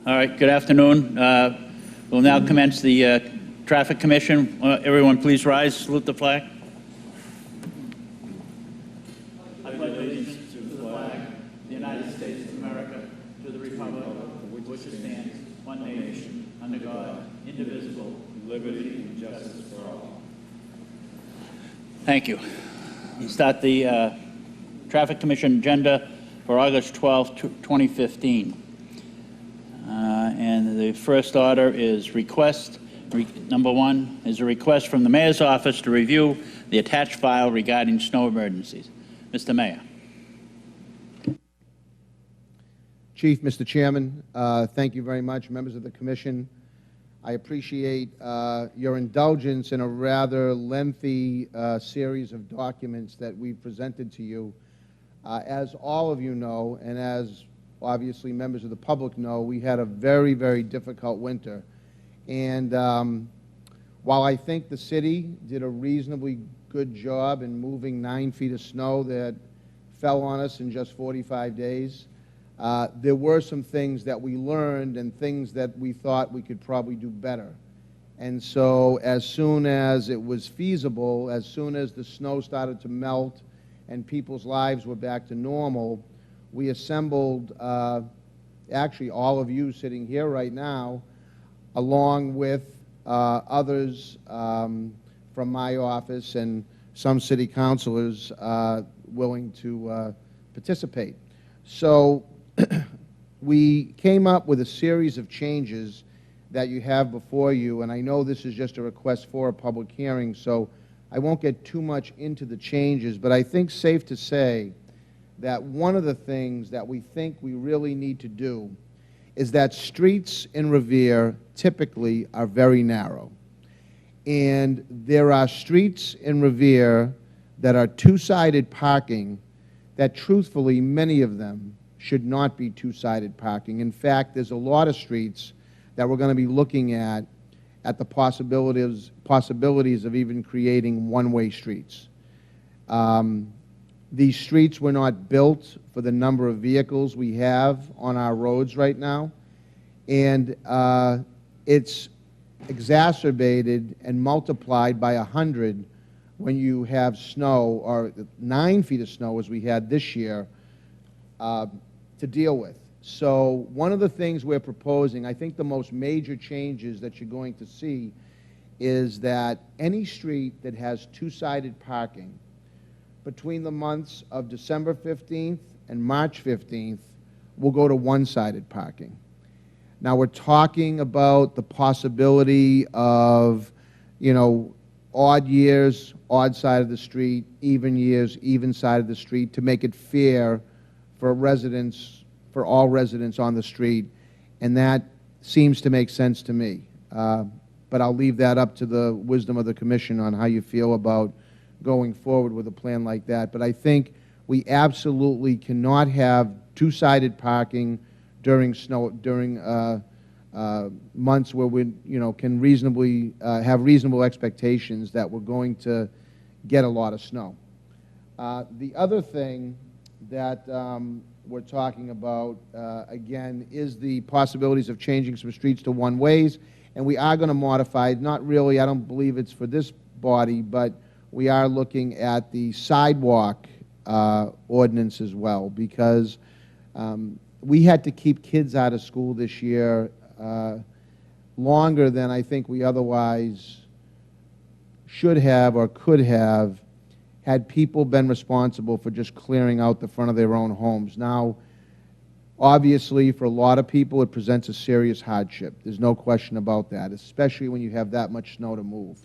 All right, good afternoon. We'll now commence the Traffic Commission. Everyone please rise, salute the flag. I pledge allegiance to the flag of the United States of America, to the republic for which it stands, one nation, under God, indivisible, with liberty and justice for all. Thank you. We'll start the Traffic Commission agenda for August 12, 2015. And the first order is number one is a request from the Mayor's office to review the attached file regarding snow emergencies. Mr. Mayor. Chief, Mr. Chairman, thank you very much, members of the Commission. I appreciate your indulgence in a rather lengthy series of documents that we've presented to you. As all of you know, and as obviously members of the public know, we had a very, very difficult winter. And while I think the city did a reasonably good job in moving 9 feet of snow that fell on us in just 45 days, there were some things that we learned and things that we thought we could probably do better. And so as soon as it was feasible, as soon as the snow started to melt and people's lives were back to normal, we assembled, actually all of you sitting here right now, along with others from my office and some city councilors willing to participate. So we came up with a series of changes that you have before you, and I know this is just a request for a public hearing, so I won't get too much into the changes, but I think safe to say that one of the things that we think we really need to do is that streets in Revere typically are very narrow. And there are streets in Revere that are two-sided parking that truthfully many of them should not be two-sided parking. In fact, there's a lot of streets that we're going to be looking at the possibilities of even creating one-way streets. These streets were not built for the number of vehicles we have on our roads right now, and it's exacerbated and multiplied by 100 when you have snow, or 9 feet of snow as we had this year, to deal with. So one of the things we're proposing, I think the most major changes that you're going to see, is that any street that has two-sided parking between the months of December 15th and March 15th will go to one-sided parking. Now we're talking about the possibility of, odd years, odd side of the street, even years, even side of the street, to make it fair for residents, for all residents on the street, and that seems to make sense to me. But I'll leave that up to the wisdom of the Commission on how you feel about going forward with a plan like that. But I think we absolutely cannot have two-sided parking during months where we can reasonably have reasonable expectations that we're going to get a lot of snow. The other thing that we're talking about, again, is the possibilities of changing some streets to one-ways, and we are going to modify, not really, I don't believe it's for this body, but we are looking at the sidewalk ordinance as well, because we had to keep kids out of school this year longer than I think we otherwise should have or could have, had people been responsible for just clearing out the front of their own homes. Now, obviously, for a lot of people, it presents a serious hardship. There's no question about that, especially when you have that much snow to move.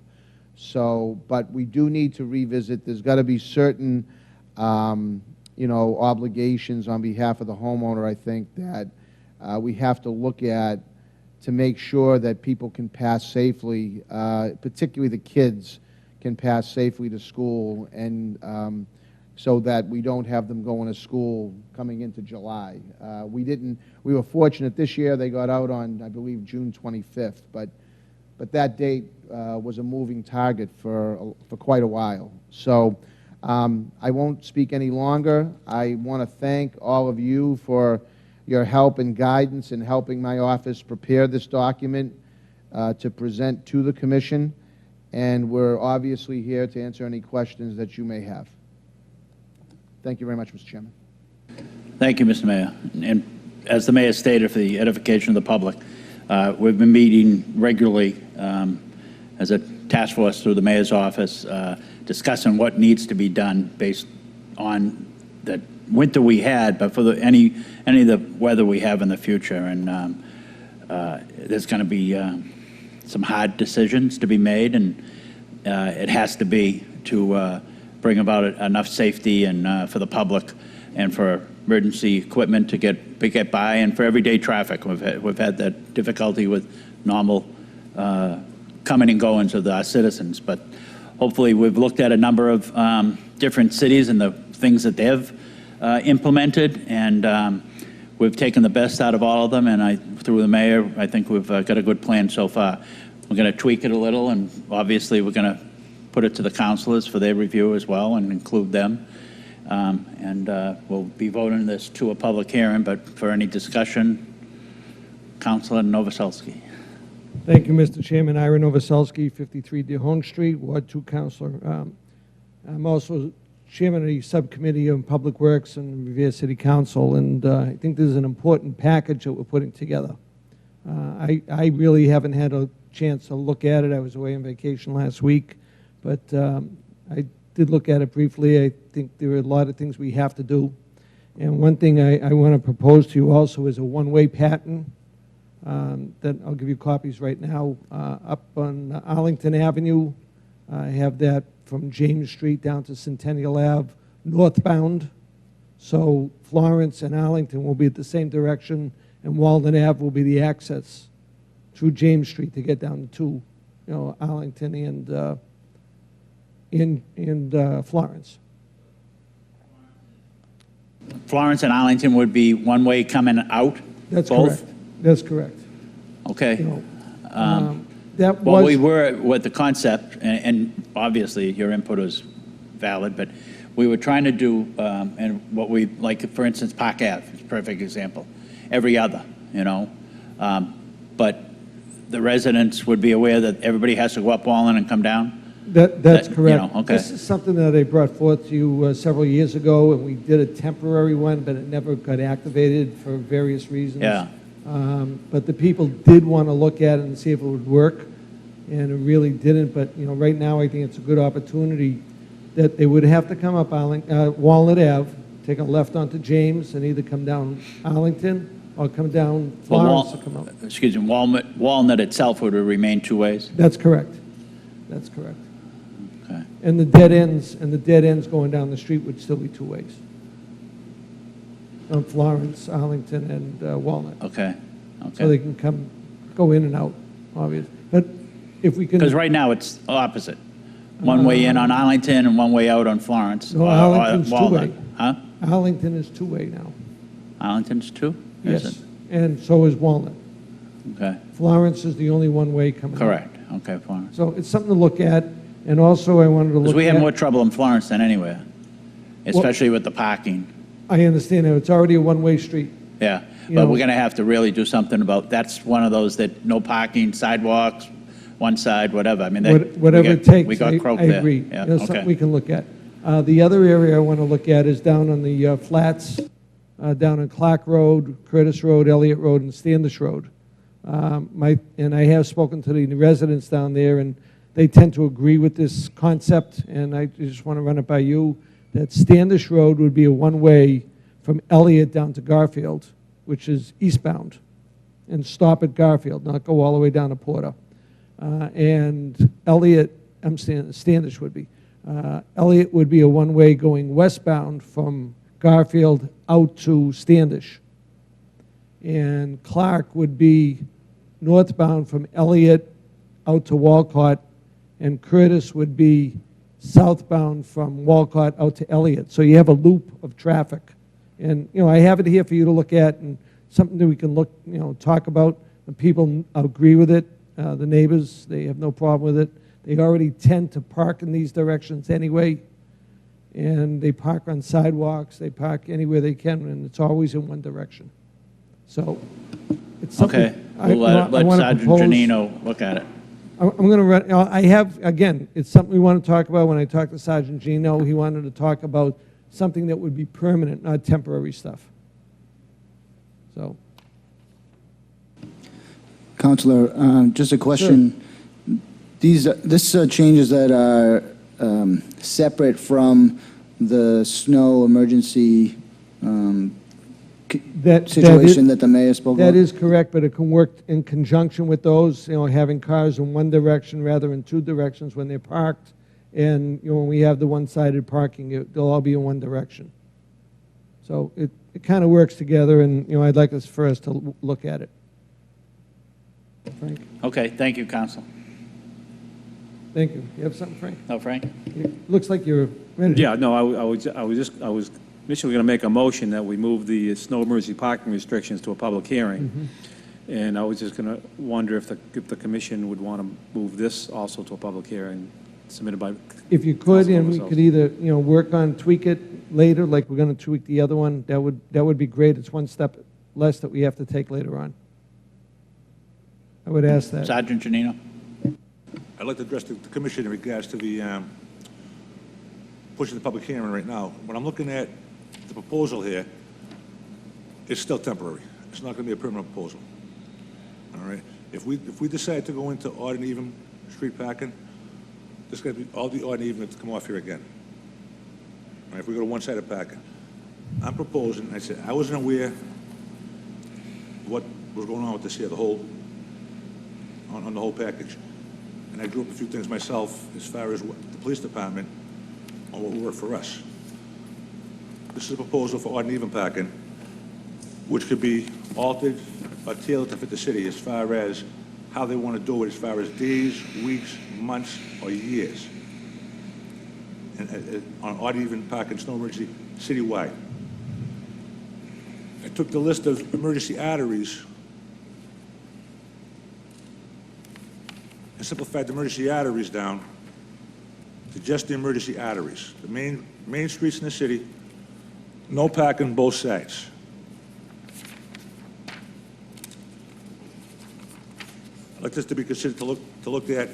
So, but we do need to revisit. There's got to be certain, obligations on behalf of the homeowner, I think, that we have to look at to make sure that people can pass safely, particularly the kids can pass safely to school, and so that we don't have them going to school coming into July. We were fortunate this year they got out on, I believe, June 25th, but that date was a moving target for quite a while. So I won't speak any longer. I want to thank all of you for your help and guidance in helping my office prepare this document to present to the commission, and we're obviously here to answer any questions that you may have. Thank you very much, Mr. Chairman. Thank you, Mr. Mayor. And as the mayor stated, for the edification of the public, we've been meeting regularly as a task force through the mayor's office, discussing what needs to be done based on the winter we had, but for any of the weather we have in the future. And there's going to be some hard decisions to be made, and it has to be to bring about enough safety and for the public and for emergency equipment to get by, and for everyday traffic. We've had that difficulty with normal coming and goings of our citizens, but hopefully we've looked at a number of different cities and the things that they've implemented, and we've taken the best out of all of them, and through the mayor, I think we've got a good plan so far. We're going to tweak it a little, and obviously we're going to put it to the councilors for their review as well and include them. And we'll be voting this to a public hearing, but for any discussion, Councilor Novoselsky. Thank you, Mr. Chairman. Ira Novoselsky, 53 DeHong Street, Ward 2 Councilor. I'm also Chairman of the Subcommittee on Public Works and Revere City Council, and I think this is an important package that we're putting together. I really haven't had a chance to look at it. I was away on vacation last week, but I did look at it briefly. I think there are a lot of things we have to do. And one thing I want to propose to you also is a one-way pattern that I'll give you copies right now. Up on Arlington Avenue, I have that from James Street down to Centennial Ave, northbound. So Florence and Arlington will be at the same direction, and Walnut Ave will be the access through James Street to get down to, Arlington and Florence. Florence and Arlington would be one way coming out? That's both? correct. That's correct. Okay. That Well, was, we were with the concept, and obviously your input is valid, but we were trying to do, and what we, like, for instance, Park Ave is a perfect example, every other, but the residents would be aware that everybody has to go up Walnut and come down? that's correct. Okay. This is something that I brought forth to you several years ago, and we did a temporary one, but it never got activated for various reasons. Yeah. But the people did want to look at it and see if it would work, and it really didn't. But right now I think it's a good opportunity that they would have to come up Walnut Ave, take a left onto James, and either come down Arlington or come down Florence or come out. Excuse me, Walnut itself would remain two ways? That's correct. That's correct. Okay. And the dead ends going down the street would still be two ways. On Florence, Arlington, and Walnut. Okay. So they can go in and out, obviously. But if we can... Because right now it's opposite. One way in on Arlington and one way out on Florence. No, or Arlington's Walnut. two-way. Huh? Arlington is two-way now. Arlington's two? Is Yes. it? And so is Walnut. Okay. Florence is the only one-way coming out. Correct. Okay, Florence. So it's something to look at. And also I wanted to look Because at... we have more trouble in Florence than anywhere, especially with the parking. I understand that. It's already a one-way street. Yeah, You but know- we're going to have to really do something about, that's one of those that no parking, sidewalks, one side, whatever. I mean, Whatever it takes. we got I croaked there. agree. Yeah, Something okay. we can look at. The other area I want to look at is down on the flats, down on Clark Road, Curtis Road, Elliott Road, and Standish Road. And I have spoken to the residents down there, and they tend to agree with this concept, and I just want to run it by you, that Standish Road would be a one-way from Elliott down to Garfield, which is eastbound, and stop at Garfield, not go all the way down to Porter. And Standish would be. Elliott would be a one-way going westbound from Garfield out to Standish. And Clark would be northbound from Elliott out to Walcott, and Curtis would be southbound from Walcott out to Elliott. So you have a loop of traffic. And, I have it here for you to look at, and something that we can look, talk about. The people agree with it. The neighbors, they have no problem with it. They already tend to park in these directions anyway. And they park on sidewalks. They park anywhere they can, and it's always in one direction. So it's something. Okay, we'll let wanna Sergeant propose- Janino look at it. I'm going to run, I have, again, it's something we want to talk about. When I talked to Sergeant Gino, he wanted to talk about something that would be permanent, not temporary stuff. So, Counselor, just a question. This changes that are separate from the snow emergency situation that the mayor spoke about? that is correct, but it can work in conjunction with those, having cars in one direction rather than two directions when they're parked. And, when we have the one-sided parking, they'll all be in one direction. So it kind of works together, and, I'd like us for us to look at it. Frank? Okay, thank you, Counsel. Thank you. You have something, Frank? No, Frank? Looks like you're ready. Yeah, no, I was initially going to make a motion that we move the snow emergency parking restrictions to a public hearing. And I was just going to wonder if the commission would want to move this also to a public hearing submitted by. If you could, Council and we members. could either, work on, tweak it later, like we're going to tweak the other one, that would be great. It's one step less that we have to take later on. I would ask that. Sergeant Janino? I'd like to address the commission in regards to the pushing the public hearing right now. When I'm looking at the proposal here, it's still temporary. It's not going to be a permanent proposal. All right? If we decide to go into odd and even street parking, there's going to be all the odd and even to come off here again. All right? If we go to one-sided parking, I'm proposing. I said I wasn't aware of what was going on with this here, the whole on the whole package. And I drew up a few things myself as far as what the police department on what would work for us. This is a proposal for odd and even parking, which could be altered or tailored to fit the city as far as how they want to do it, as far as days, weeks, months, or years. And on odd and even parking, snow emergency, citywide. I took the list of emergency arteries and simplified the emergency arteries down to just the emergency arteries. The main streets in the city, no parking both sides. I'd like this to be considered to look at.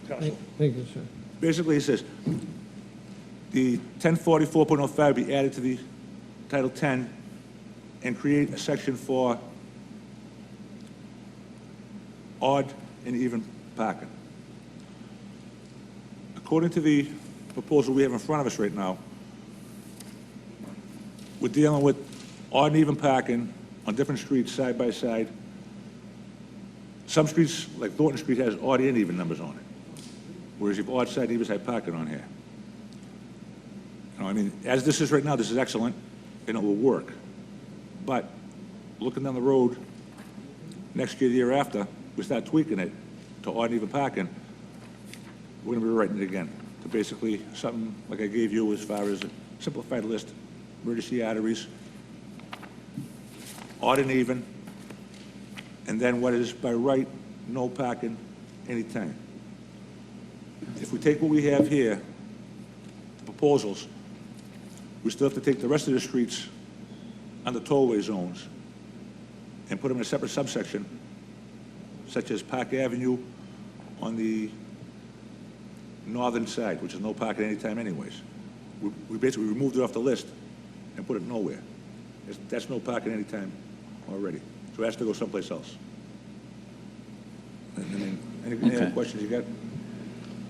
Thank you, sir. Basically, it says the 1044.05 be added to the Title 10 and create a section for odd and even parking. According to the proposal we have in front of us right now, we're dealing with odd and even parking on different streets side by side. Some streets, like Thornton Street, has odd and even numbers on it, whereas you have odd side and even side parking on here. I mean, as this is right now, this is excellent, and it will work. But looking down the road, next year, the year after, we start tweaking it to odd and even parking, we're going to be writing it again to basically something like I gave you as far as a simplified list, emergency arteries, odd and even, and then what is by right, no parking anytime. If we take what we have here, the proposals, we still have to take the rest of the streets under tollway zones and put them in a separate subsection, such as Park Avenue on the northern side, which is no parking anytime anyways. We basically removed it off the list and put it nowhere. That's no parking anytime already. So it has to go someplace else. I mean, any other questions you got?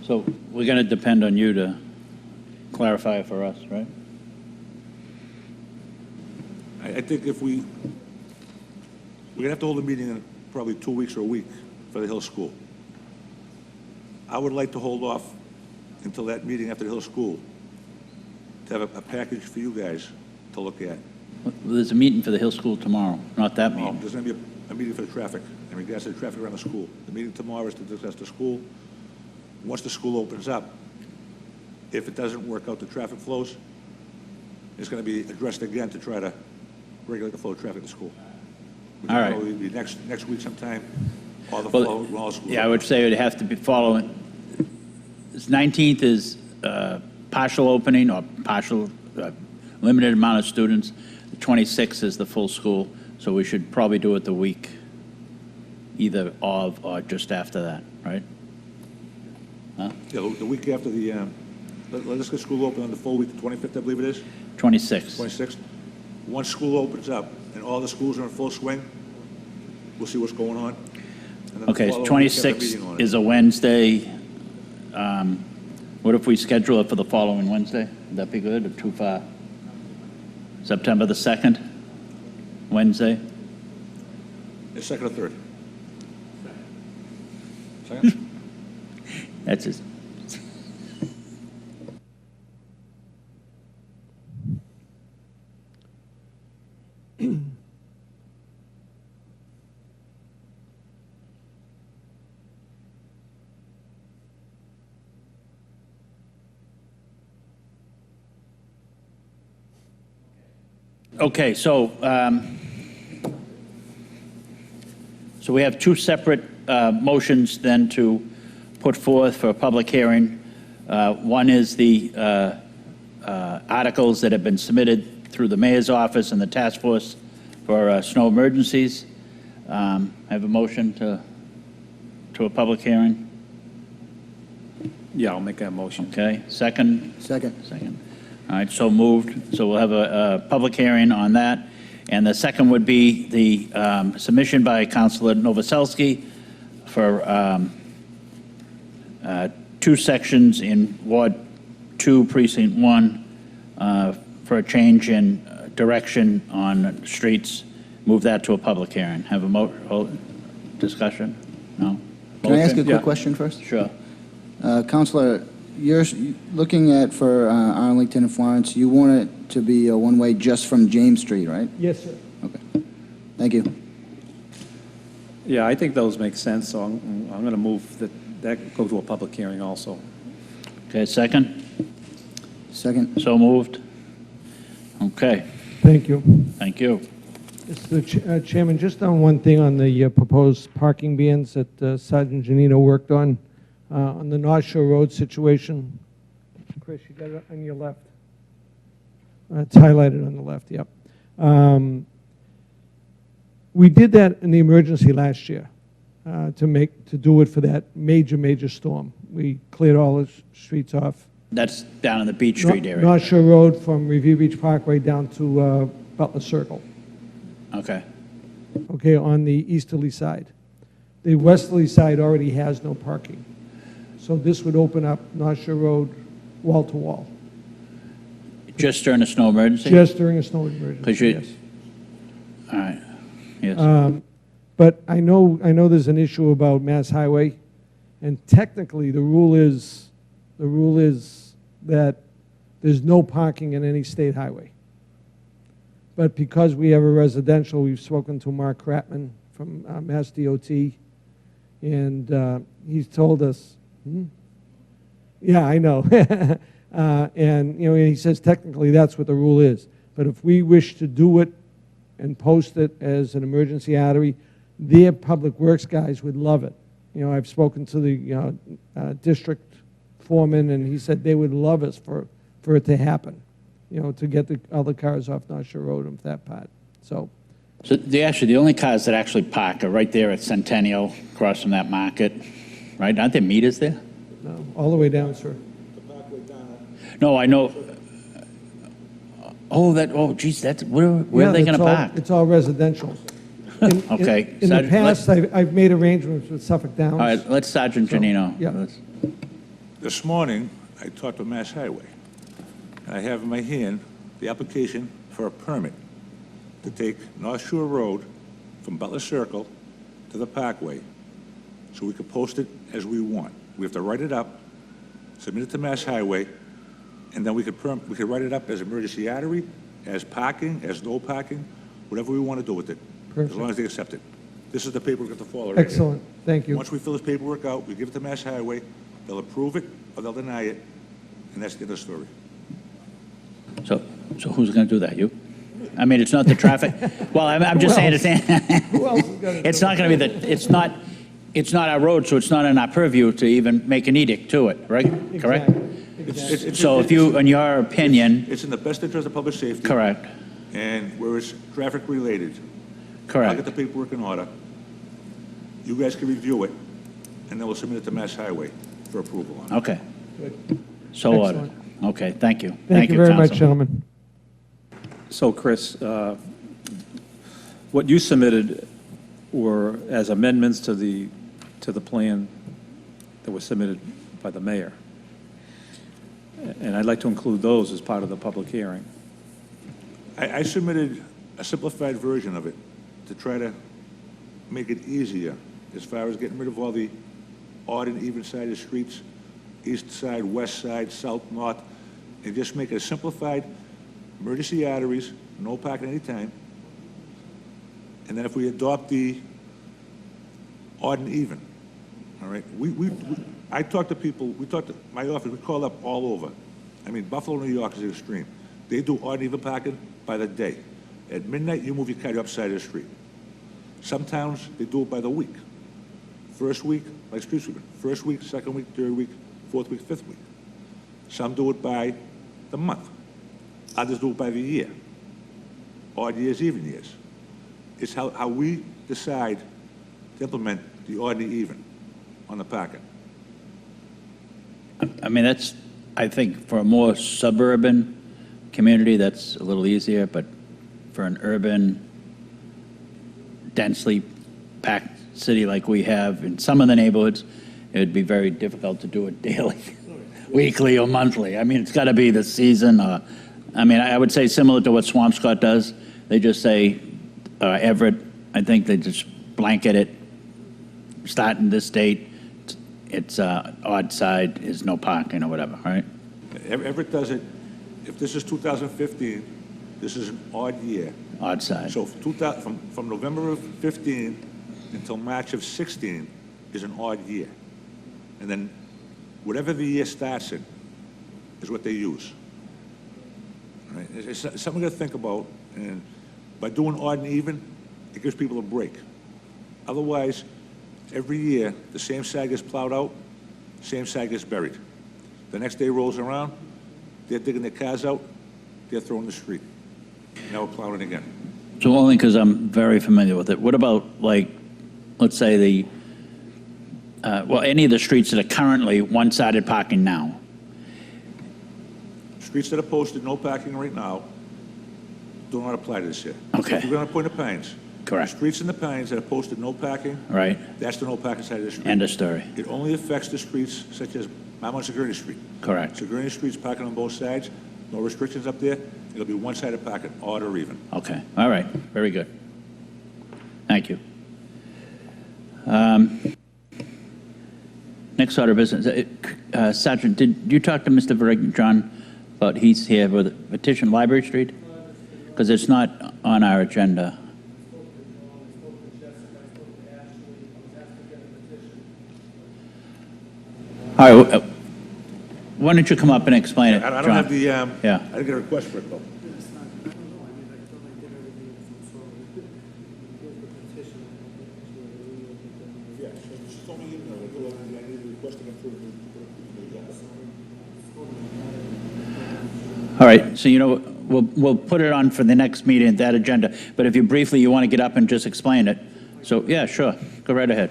So we're going to depend on you to clarify it for us, right? I think if we're going to have to hold a meeting in probably 2 weeks or a week for the Hill School. I would like to hold off until that meeting after the Hill School to have a package for you guys to look at. Well, there's a meeting for the Hill School tomorrow, not that meeting. There's going to be a meeting for the traffic in regards to the traffic around the school. The meeting tomorrow is to discuss the school. Once the school opens up, if it doesn't work out the traffic flows, it's going to be addressed again to try to regulate the flow of traffic at the school. All right. Probably be next week sometime, all the flow, when all schools. Yeah, I would say it would have to be following. This 19th is partial opening or partial limited amount of students. The 26th is the full school. So we should probably do it the week either of or just after that, right? Yeah, the week after the, let us get school open on the full week, the 25th, I believe it is, 26th. 26th. Once school opens up and all the schools are in full swing, we'll see what's going on. And then the Okay, following week, have a 26th meeting on it. is a Wednesday. What if we schedule it for the following Wednesday? Would that be good or too far? September the 2nd, Wednesday? The second or third? Second? That's just, okay, so we have two separate motions then to put forth for a public hearing. One is the articles that have been submitted through the mayor's office and the task force for snow emergencies. I have a motion to a public hearing. Yeah, I'll make that motion. Okay, second? Second. Second. All right, so moved. So we'll have a public hearing on that. And the second would be the submission by Councilor Novoselsky for two sections in Ward 2, Precinct 1, for a change in direction on streets. Move that to a public hearing. Have a discussion? No? Can I ask a Motion? quick question first? Sure. Counselor, you're looking at for Arlington and Florence, you want it to be a one-way just from James Street, right? Yes, sir. Okay. Thank you. Yeah, I think those make sense, so I'm going to move that go to a public hearing also. Okay, second? Second. So moved. Okay, Thank you. thank you. Mr. Chairman, just on one thing on the proposed parking bans that Sergeant Janino worked on the North Shore Road situation. Chris, you got it on your left. It's highlighted on the left, yep. We did that in the emergency last year to do it for that major storm. We cleared all the streets off. That's down in the Beach Street area. North Shore Road from Revere Beach Parkway down to Butler Circle. Okay. Okay, on the easterly side. The westerly side already has no parking. So this would open up North Shore Road wall to wall, Just during a snow emergency? just during a snow 'Cause emergency, you- yes. All right, yes. But I know there's an issue about Mass Highway, and technically, the rule is that there's no parking in any state highway. But because we have a residential, we've spoken to Mark Kratman from Mass DOT, and he's told us, yeah, I know. And, he says technically that's what the rule is. But if we wish to do it and post it as an emergency artery, their public works guys would love it. I've spoken to the district foreman, and he said they would love us for it to happen, to get the other cars off North Shore Road and that part. So The only cars that actually park are right there at Centennial, across from that market, right? Aren't there meters there? no, all the way down, sir. No, I know. Geez, where are Yeah, they going to it's all- park? It's all residential. Okay, In the Sergeant, past, I've made arrangements with Suffolk Downs. All right, let's Sergeant Janino. yeah. This morning, I talked to Mass Highway, and I have in my hand the application for a permit to take North Shore Road from Butler Circle to the Parkway, so we could post it as we want. We have to write it up, submit it to Mass Highway, and then we could write it up as emergency artery, as parking, as no parking, whatever we want to do with it, as long as they accept it. This is the paperwork to follow. right here. Excellent, thank you. Once we fill this paperwork out, we give it to Mass Highway, they'll approve it or they'll deny it, and that's the end of the story. So who's going to do that? You? I mean, it's not the traffic. Well, I'm just saying Who else is gonna it's do not going to be it's not our road, so it's not in our purview to even make an edict to it, right? Correct? Exactly. So if you, in your opinion, It's in the best interest of public safety. correct. And where it's traffic related, Correct. I'll get the paperwork in order. You guys can review it, and then we'll submit it to Mass Highway for approval on it. Okay. So ordered. Excellent. Okay, thank you. Thank you very much, Counsel. gentlemen. So, Chris, what you submitted were as amendments to the plan that was submitted by the mayor. And I'd like to include those as part of the public hearing. I submitted a simplified version of it to try to make it easier as far as getting rid of all the odd and even-sided streets, east side, west side, south, north, and just make it a simplified emergency arteries, no parking anytime. And then if we adopt the odd and even, all right? I talked to people, my office, we call up all over. I mean, Buffalo, New York is extreme. They do odd and even parking by the day. At midnight, you move your car upside the street. Some towns, they do it by the week. First week, like street sweeping, first week, second week, third week, fourth week, fifth week. Some do it by the month. Others do it by the year. Odd years, even years. It's how we decide to implement the odd and the even on the parking. I mean, that's, I think, for a more suburban community, that's a little easier, but for an urban, densely packed city like we have in some of the neighborhoods, it would be very difficult to do it daily, weekly, or monthly. I mean, it's got to be the season. I mean, I would say similar to what Swampscott does. They just say, Everett, I think they just blanket it, starting this date, it's odd side is no parking or whatever, right? Everett does it, if this is 2015, this is an odd year. Odd side. So from November of 15 until March of 16 is an odd year. And then whatever the year starts in is what they use. All right? It's something to think about, and by doing odd and even, it gives people a break. Otherwise, every year, the same side gets plowed out, same side gets buried. The next day rolls around, they're digging their cars out, they're throwing the street. Now we're plowing again. So only because I'm very familiar with it. What about, like, let's say the, well, any of the streets that are currently one-sided parking now? Streets that are posted no parking right now do not apply to this year. Okay. If you're going to point the Pines. Correct. The streets in the Pines that are posted no parking, Right. that's the no parking side of the street. End of story. It only affects the streets such as, I'm on Sigourney Street. Correct. Sigourney Street's parking on both sides, no restrictions up there. It'll be one-sided parking, odd or even. Okay. All right. Very good. Thank you. Next order of business. Sergeant, did you talk to Mr. Verrigan, John, about he's here with a petition Library Street? Because it's not on our agenda. All right. Why don't you come up and explain it, I don't John? have the, Yeah. I didn't get a request for it, though. Yeah, she told me, I need a request to approve. All right, so we'll put it on for the next meeting, that agenda, but if you briefly, you want to get up and just explain it, so, yeah, sure, go right ahead.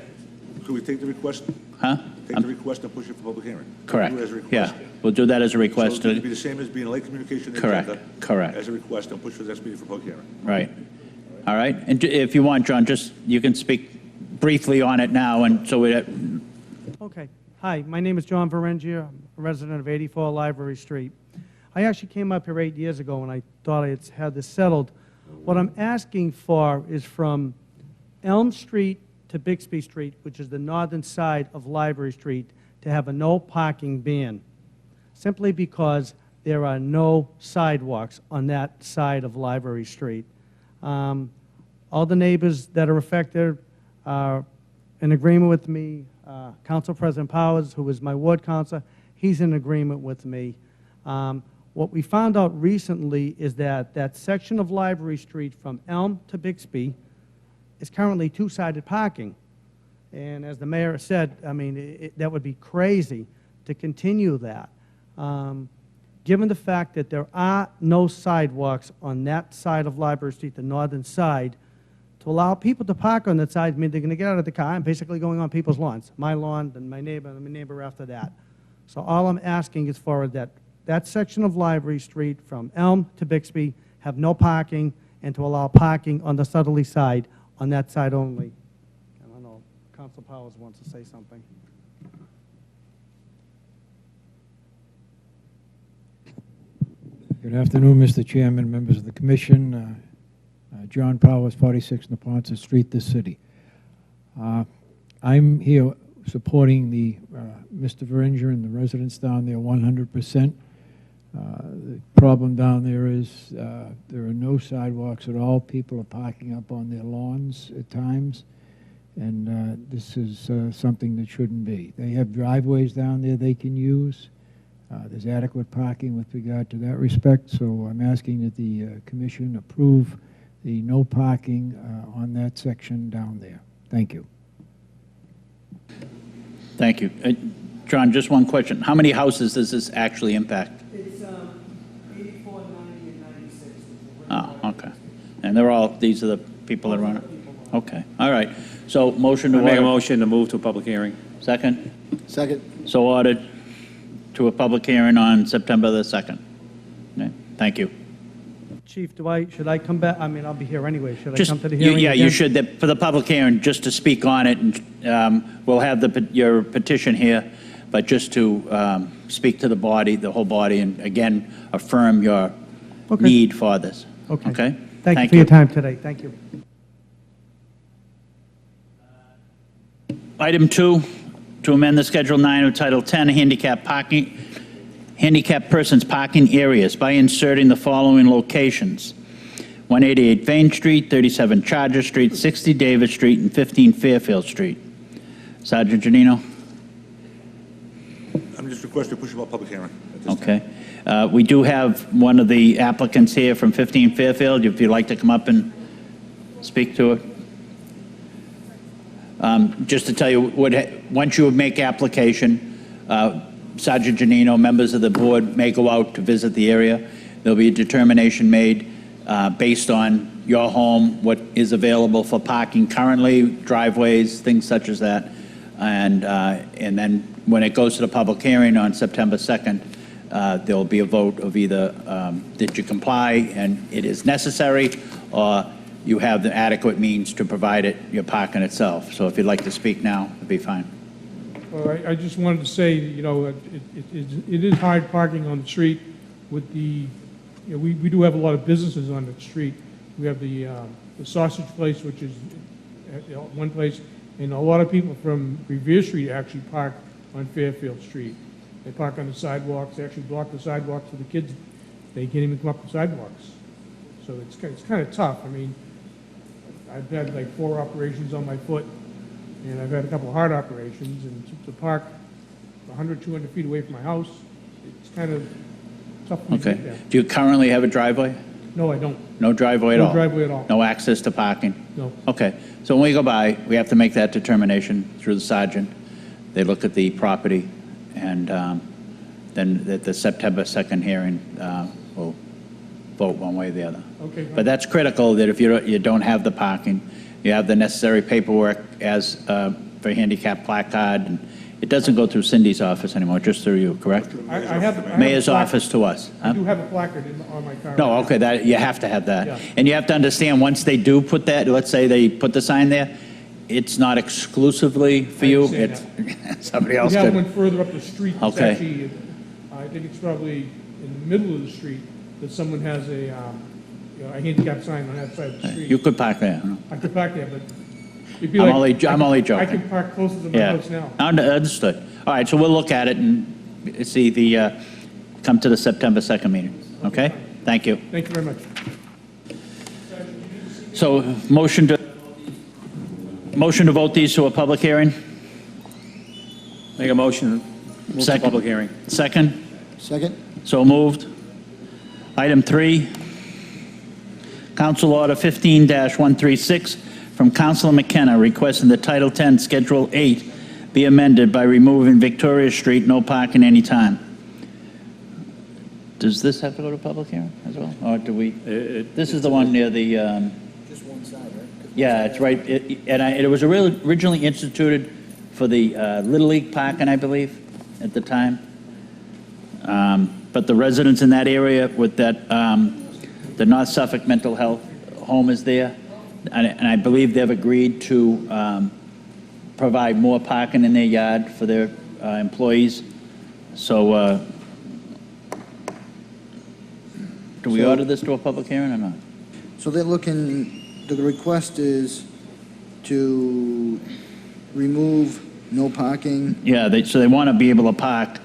Could we take the request? Huh? Take the request and push it for public hearing? Correct, Do it as a request. yeah, we'll do that as a So request, it'd be the same as being a late communication Correct, agenda. correct. As a request and push for the next meeting for public hearing. right, all right, and if you want, John, just, you can speak briefly on it now, and so we, Okay. Hi, my name is John Varengia. I'm a resident of 84 Library Street. I actually came up here 8 years ago, and I thought I had this settled. What I'm asking for is from Elm Street to Bixby Street, which is the northern side of Library Street, to have a no parking ban, simply because there are no sidewalks on that side of Library Street. All the neighbors that are affected are in agreement with me. Council President Powers, who is my ward councilor, he's in agreement with me. What we found out recently is that that section of Library Street from Elm to Bixby is currently two-sided parking. And as the mayor said, I mean, that would be crazy to continue that. Given the fact that there are no sidewalks on that side of Library Street, the northern side, to to allow people to park on that side, I mean, they're going to get out of the car and basically going on people's lawns. My lawn, then my neighbor, and my neighbor after that. So all I'm asking is for that section of Library Street from Elm to Bixby have no parking, and to allow parking on the southerly side, on that side only. I don't know, Council Powers wants to say something. Good afternoon, Mr. Chairman, members of the commission. John Powers, 46 Neponset Street, this city. I'm here supporting the Mr. Veringer and the residents down there 100%. The problem down there is there are no sidewalks at all. People are parking up on their lawns at times, and this is something that shouldn't be. They have driveways down there they can use. There's adequate parking with regard to that respect, so I'm asking that the commission approve the no parking on that section down there. Thank you. Thank you. John, just one question. How many houses does this actually impact? It's 84, 90, and 96. Oh, okay. And they're all, these are the people that run it? Okay, all right. So motion to I make a order. motion to move to a public hearing. Second? Second. So ordered to a public hearing on September the 2nd. Okay, thank you. Chief, should I come back? I mean, I'll be here anyway. Should I Just, come to the hearing yeah, you again? should, for the public hearing, just to speak on it, and we'll have your petition here, but just to speak to the body, the whole body, and again, affirm your Okay. need for this. Okay. Okay? Thank you for your time today. Thank you. Item 2, to amend the Schedule 9 of Title 10, handicap persons parking areas by inserting the following locations: 188 Vane Street, 37 Charger Street, 60 Davis Street, and 15 Fairfield Street. Sergeant Janino? I'm just requesting to push about public hearing at this time. Okay. We do have one of the applicants here from 15 Fairfield, if you'd like to come up and speak to it. Just to tell you, once you make application, Sergeant Janino, members of the board may go out to visit the area. There'll be a determination made based on your home, what is available for parking currently, driveways, things such as that. And then when it goes to the public hearing on September 2nd, there'll be a vote of either did you comply and it is necessary, or you have the adequate means to provide it, your parking itself. So if you'd like to speak now, it'd be fine. Well, I just wanted to say, you know, it is hard parking on the street with the, you know, we do have a lot of businesses on the street. We have the sausage place, which is at one place, and a lot of people from Revere Street actually park on Fairfield Street. They park on the sidewalks, they actually block the sidewalks for the kids. They can't even come up the sidewalks. So it's kind of tough. I mean, I've had like 4 operations on my foot, and I've had a couple of heart operations, and to park 100, 200 feet away from my house, it's kind of tough for me to Okay. get there. Do you currently have a driveway? No, I don't. No driveway at all? No driveway at all. No access to parking? No. Okay. So when we go by, we have to make that determination through the sergeant. They look at the property, and then at the September 2nd hearing, we'll vote one way or the other. Okay. But that's critical, that if you don't have the parking, you have the necessary paperwork as for handicap placard, and it doesn't go through Cindy's office anymore, just through you, correct? I have Mayor's a placard. office to us. I huh? do have a placard on my car. No, okay, that, you have to have that. Yeah. And you have to understand, once they do put that, let's say they put the sign there, it's not exclusively for you, it's, understand somebody We else have could. one further up the street. It's Okay. actually, I think it's probably in the middle of the street that someone has a handicap sign on that side of the street. You could park there. huh? I could park there, but it'd be I'm like. only I joking. can park closer to my Yeah, house now. understood. All right, so we'll look at it and see come to the September 2nd meeting, okay? Thank you. Thank you very much. So, motion to vote these to a public hearing? Make a motion, move to Second. public hearing. Second? Second. So moved. Item 3, Council Order 15-136 from Councilor McKenna requesting the Title 10 Schedule 8 be amended by removing Victoria Street, no parking anytime. Does this have to go to public hearing as well? Or do we? This is the one near the, Just one side, right? Yeah, it's right, it was originally instituted for the Little League parking, I believe, at the time. But the residents in that area with that, the North Suffolk Mental Health Home is there, and I believe they've agreed to provide more parking in their yard for their employees. So, do we order this to a public hearing or not? So they're looking, the request is to remove no parking. Yeah, so they want to be able to park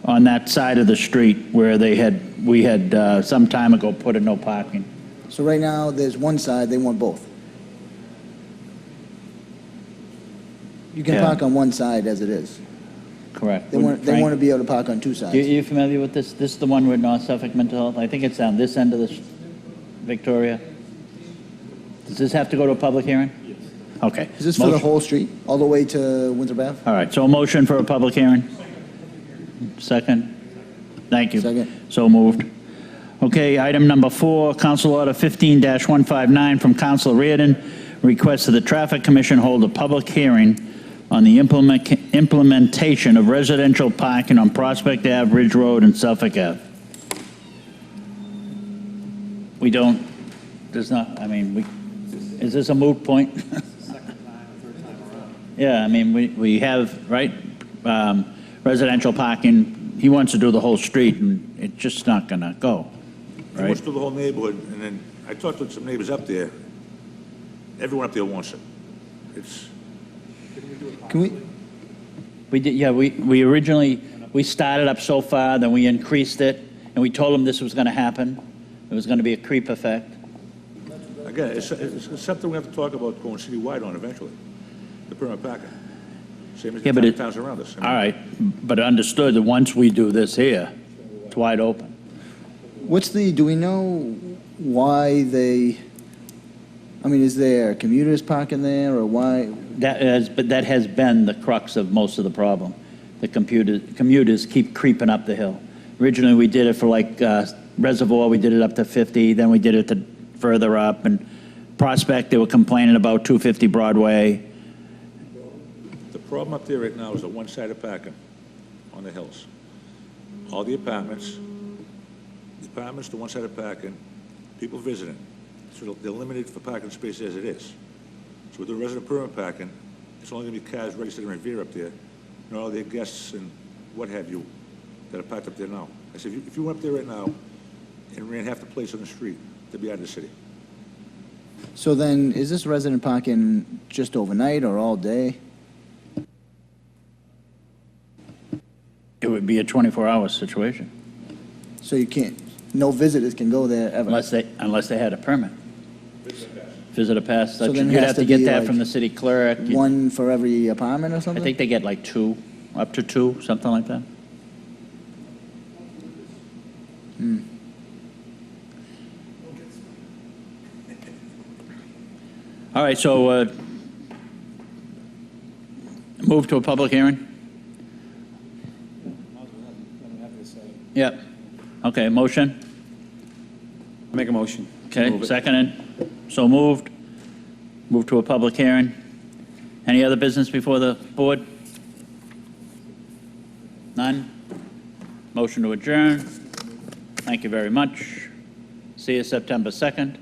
on that side of the street where we had some time ago put a no parking. So right now, there's one side, they want both. You can Yeah. park on one side as it is. Correct. They want to be able to park on two sides. You familiar with this? This is the one with North Suffolk Mental Health? I think it's down this end of the Victoria. Does this have to go to a public hearing? Yes. Okay. Is this for the Motion- whole street, all the way to Winthrop Ave? All right, so a motion for a public hearing? Second? Thank you. Second. So moved. Okay, item number 4, Council Order 15-159 from Councilor Reardon, requests that the Traffic Commission hold a public hearing on the implementation of residential parking on Prospect Ave, Ridge Road, and Suffolk Ave. We don't, there's not, I mean, is this a moot point? Yeah, I mean, we have, right, residential parking. He wants to do the whole street, and it's just not going to go, He wants right? to do the whole neighborhood, and then I talked with some neighbors up there. Everyone up there wants it. It's, Can we, We did, yeah, we originally, we started up so far, then we increased it, and we told them this was going to happen. It was going to be a creep effect. again, it's something we have to talk about going citywide on eventually, the permanent parking. Same as Yeah, the but towns around us. I mean, All right, but understood that once we do this here, it's wide open. do we know why is there commuters parking there, or why? But that has been the crux of most of the problem. The commuters keep creeping up the hill. Originally, we did it for like Reservoir, we did it up to 50, then we did it to further up, and Prospect, they were complaining about 250 Broadway. The problem up there right now is the one-sided parking on the hills. All the apartments, the one-sided parking, people visiting. So they're limited for parking space as it is. So with the resident permanent parking, it's only going to be cars registered in Revere up there, and all their guests and what have you that are parked up there now. I said, if you went up there right now and ran half the place on the street, they'd be out of the city. So then, is this resident parking just overnight or all day? It would be a 24-hour situation, So you can't, no visitors can go there ever? unless they had a permit. Visitor pass, So then it you'd has have to to get be that like from the city clerk. One for every apartment or I something? think they get like 2, up to 2, something like that. All right, so move to a public hearing? Yep. Okay, motion? Make a motion. Okay, Move it. seconded. So moved. Move to a public hearing. Any other business before the board? None? Motion to adjourn. Thank you very much. See you September 2nd.